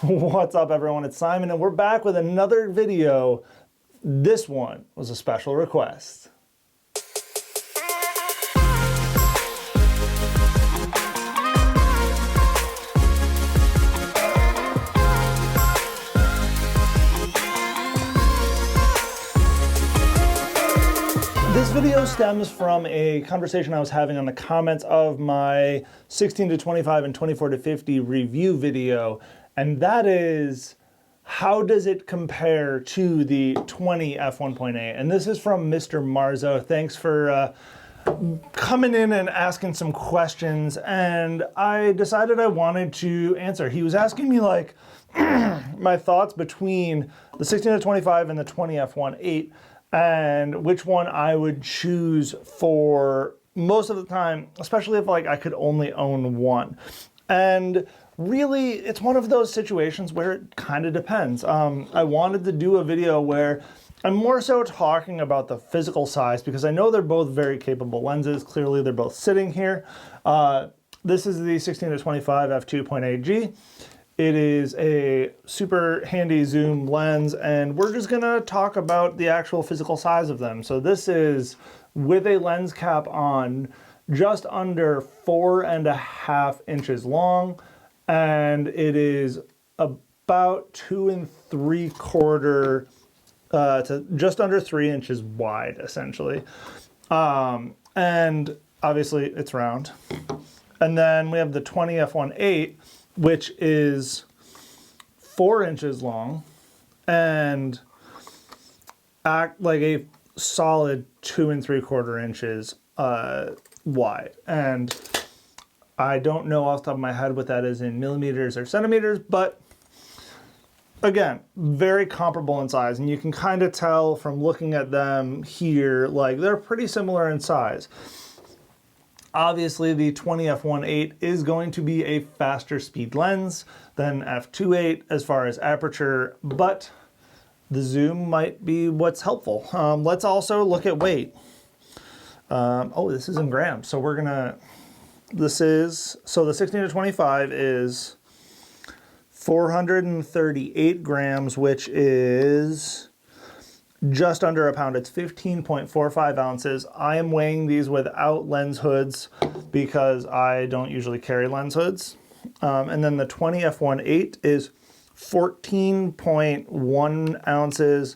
What's up, everyone? It's Simon, and we're back with another video. This one was a special request. This video stems from a conversation I was having on the comments of my 16-25 and 24-50 review video, and that is, how does it compare to the 20 f1.8? And this is from Mr. Marzo. Thanks for coming in and asking some questions, and I decided I wanted to answer. He was asking me like my thoughts between the 16-25 and the 20 f1.8, and which one I would choose for most of the time, especially if like I could only own one. And really, it's one of those situations where it kind of depends. I wanted to do a video where I'm more so talking about the physical size, because I know they're both very capable lenses. Clearly, they're both sitting here. This is the 16-25 f2.8G. It is a super handy zoom lens, and we're just gonna talk about the actual physical size of them. So this is with a lens cap on, just under 4.5 inches long, and it is about 2 3/4 to just under 3 inches wide, essentially. And obviously it's round. And then we have the 20 f1.8, which is 4 inches long and act like a solid 2 3/4 inches wide. And I don't know off the top of my head what that is in millimeters or centimeters, but again, very comparable in size. And you can kind of tell from looking at them here, like they're pretty similar in size. Obviously, the 20 f1.8 is going to be a faster speed lens than f2.8 as far as aperture, but the zoom might be what's helpful. Let's also look at weight. Oh, this is in grams. So we're gonna, so the 16-25 is 438 grams, which is just under a pound. It's 15.45 ounces. I am weighing these without lens hoods because I don't usually carry lens hoods. And then the 20 f1.8 is 14.1 ounces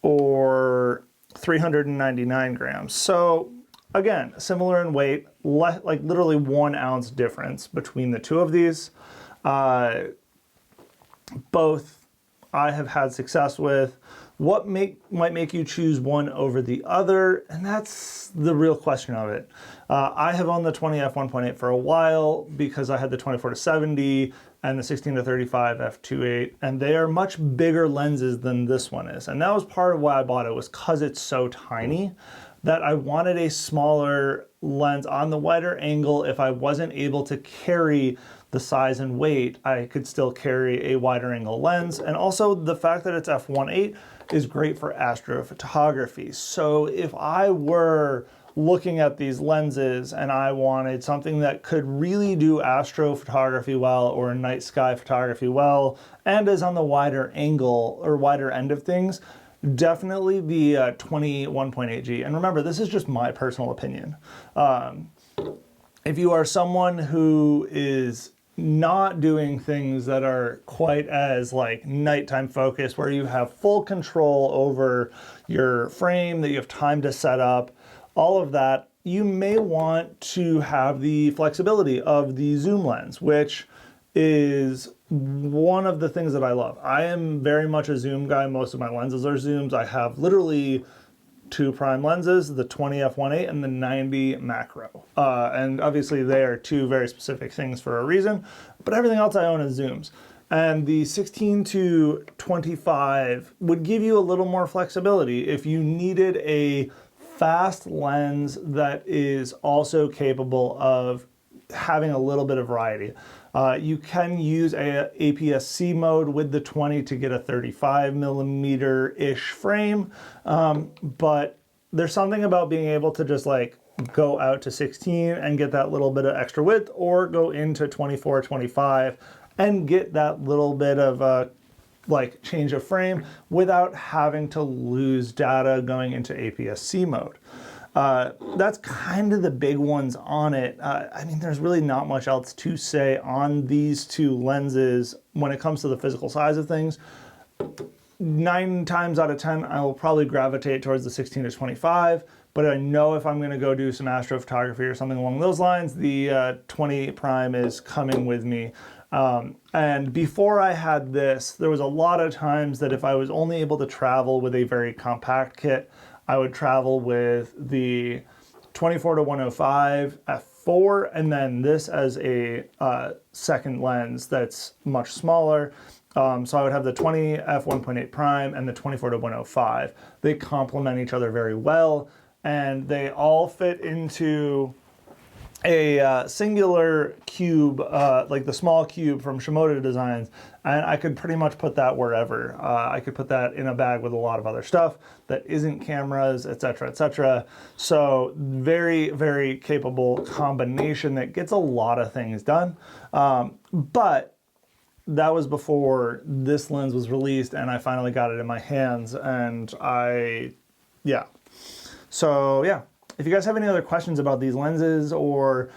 or 399 grams. So again, similar in weight, like literally 1 ounce difference between the two of these. Both I have had success with. What might make you choose one over the other? And that's the real question of it. I have owned the 20 f1.8 for a while because I had the 24-70 and the 16-35 f2.8, and they are much bigger lenses than this one is. And that was part of why I bought it, was because it's so tiny that I wanted a smaller lens on the wider angle. If I wasn't able to carry the size and weight, I could still carry a wider angle lens. And also the fact that it's f1.8 is great for astrophotography. So if I were looking at these lenses and I wanted something that could really do astrophotography well, or night sky photography well, and is on the wider angle or wider end of things, definitely the 20 1.8G. And remember, this is just my personal opinion. If you are someone who is not doing things that are quite as like nighttime focused, where you have full control over your frame, that you have time to set up, all of that, you may want to have the flexibility of the zoom lens, which is one of the things that I love. I am very much a zoom guy. Most of my lenses are zooms. I have literally 2 prime lenses, the 20 f1.8 and the 90 macro. And obviously they are 2 very specific things for a reason, but everything else I own is zooms. And the 16-25 would give you a little more flexibility if you needed a fast lens that is also capable of having a little bit of variety. You can use a APS-C mode with the 20 to get a 35mm-ish frame, but there's something about being able to just like go out to 16 and get that little bit of extra width, or go into 24, 25 and get that little bit of like change of frame without having to lose data going into APS-C mode. That's kind of the big ones on it. I mean, there's really not much else to say on these two lenses when it comes to the physical size of things. 9 times out of 10, I will probably gravitate towards the 16-25, but I know if I'm going to go do some astrophotography or something along those lines, the 20 prime is coming with me. And before I had this, there was a lot of times that if I was only able to travel with a very compact kit, I would travel with the 24-105 f4 and then this as a second lens that's much smaller. So I would have the 20 f1.8 prime and the 24-105. They complement each other very well, and they all fit into a singular cube, like the small cube from Shimoda Designs, and I could pretty much put that wherever. I could put that in a bag with a lot of other stuff that isn't cameras, etc., etc. So very, very capable combination that gets a lot of things done. But that was before this lens was released and I finally got it in my hands, and yeah. So yeah. If you guys have any other questions about these lenses, or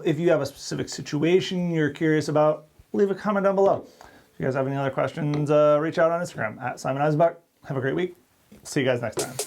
if you have a specific situation you're curious about, leave a comment down below. If you guys have any other questions, reach out on Instagram at Simon Eisenbach. Have a great week. See you guys next time.